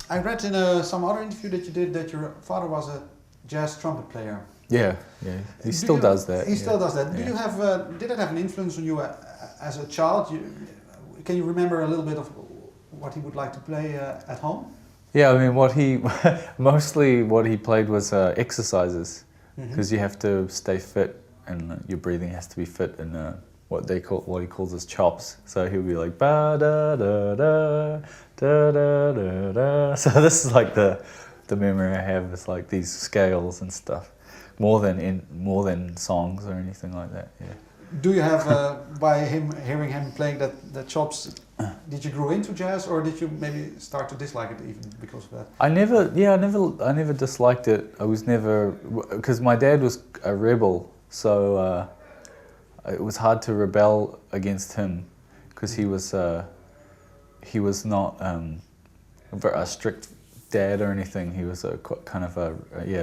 I read in some other interview that you did that your father was a jazz trumpet player. Yeah, he still does that. He still does that. Yeah. Do you have? Did it have an influence on you as a child? Can you remember a little bit of what he would like to play at home? Yeah, I mean, mostly what he played was exercises, because you have to stay fit and your breathing has to be fit, and what he calls his chops. So he'll be like ba da da da da da da da. So this is like the memory I have. It's like these scales and stuff, more than songs or anything like that. Yeah. Do you have by hearing him playing the chops? Did you grow into jazz, or did you maybe start to dislike it even because of that? I never disliked it. I was never, because my dad was a rebel, so it was hard to rebel against him, because he was not a strict dad or anything. He was a kind of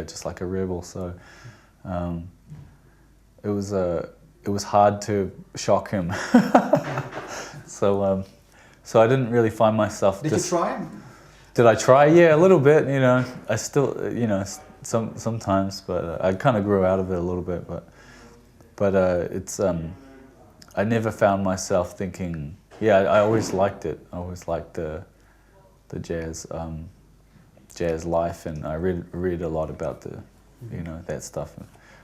just like a rebel. So it was hard to shock him. So I didn't really find myself. Did you try? Did I try? Yeah, a little bit. You know, I still, sometimes, but I kind of grew out of it a little bit. But it's I never found myself thinking. Yeah, I always liked it. I always liked the jazz life, and I read a lot about that stuff.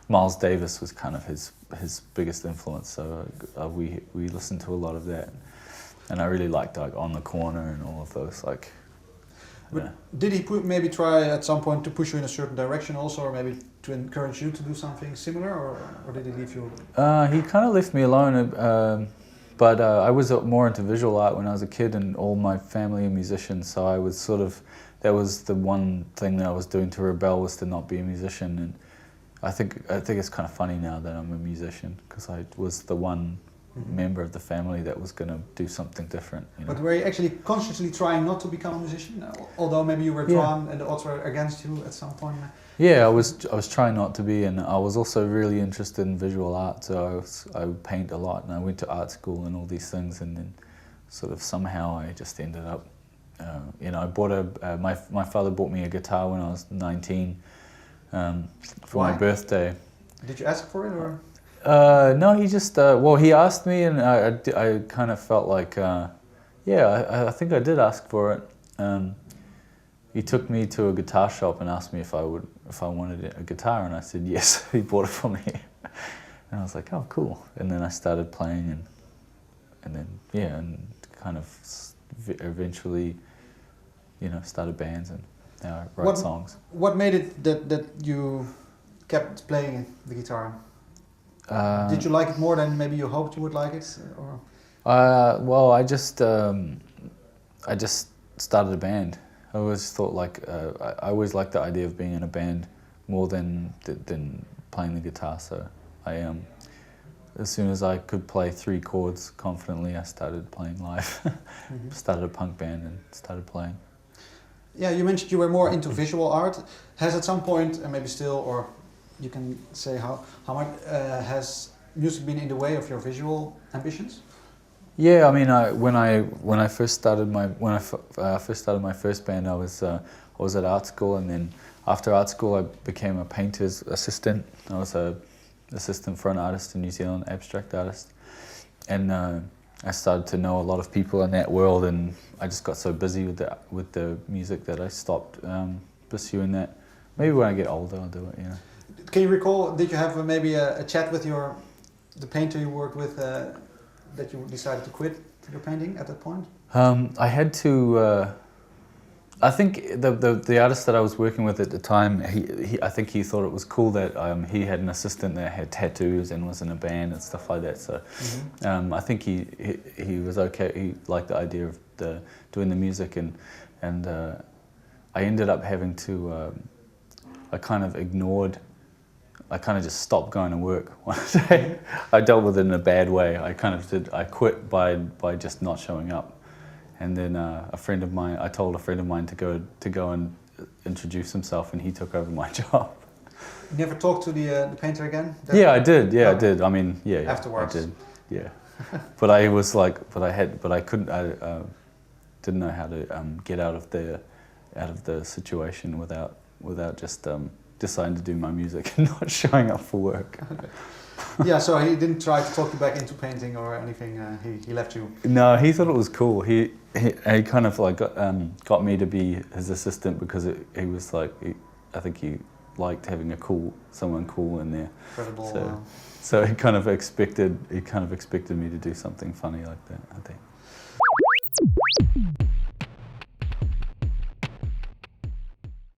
Miles Davis was kind of his biggest influence, so we listened to a lot of that. And I really liked like On the Corner and all of those Did he maybe try at some point to push you in a certain direction also, or maybe to encourage you to do something similar, or did he leave you? He kind of left me alone, but I was more into visual art when I was a kid, and all my family are musicians, so I was that was the one thing that I was doing to rebel, was to not be a musician. And I think it's kind of funny now that I'm a musician, because I was the one member of the family that was going to do something different. But were you actually consciously trying not to become a musician, although maybe you were drawn and the odds were against you at some point? Yeah, I was trying not to be, and I was also really interested in visual art, so I would paint a lot, and I went to art school and all these things, and then sort of somehow I just ended up, I bought my father bought me a guitar when I was 19 for my birthday. Did you ask for it, or? No, he just, he asked me, and I kind of felt like, I think I did ask for it. He took me to a guitar shop and asked me if I wanted a guitar, and I said yes. He bought it for me, and I was like, oh, cool. And then I started playing, and kind of eventually, started bands, and now I write songs. What made it that you kept playing the guitar? Did you like it more than maybe you hoped you would like it, or? Well, I just started a band. I always thought I always liked the idea of being in a band more than playing the guitar. So as soon as I could play 3 chords confidently, I started playing live. Started a punk band and started playing. Yeah, you mentioned you were more into visual art. Has at some point, and maybe still, or you can say how much has music been in the way of your visual ambitions? Yeah, I mean, when I first started my first band, I was at art school, and then after art school, I became a painter's assistant. I was a assistant for an artist in New Zealand, abstract artist, and I started to know a lot of people in that world, and I just got so busy with the music that I stopped pursuing that. Maybe when I get older, I'll do it. Can you recall? Did you have maybe a chat with the painter you worked with that you decided to quit your painting at that point? I had to. I think the artist that I was working with at the time, I think he thought it was cool that he had an assistant that had tattoos and was in a band and stuff like that. So I think he was okay. He liked the idea of doing the music, and I ended up having to. I kind of just stopped going to work one day. I dealt with it in a bad way. I quit by just not showing up. And then I told a friend of mine to go and introduce himself, and he took over my job. You never talked to the painter again? Yeah, I did. Yeah, I did. I mean, yeah. Afterwards. I did. Yeah. But I couldn't. I didn't know how to get out of out of the situation without just deciding to do my music and not showing up for work. Okay. Yeah, so he didn't try to talk you back into painting or anything. He left you. No, he thought it was cool. He kind of like got me to be his assistant because he was like I think he liked having someone cool in there. Incredible. So he kind of expected me to do something funny like that, I think.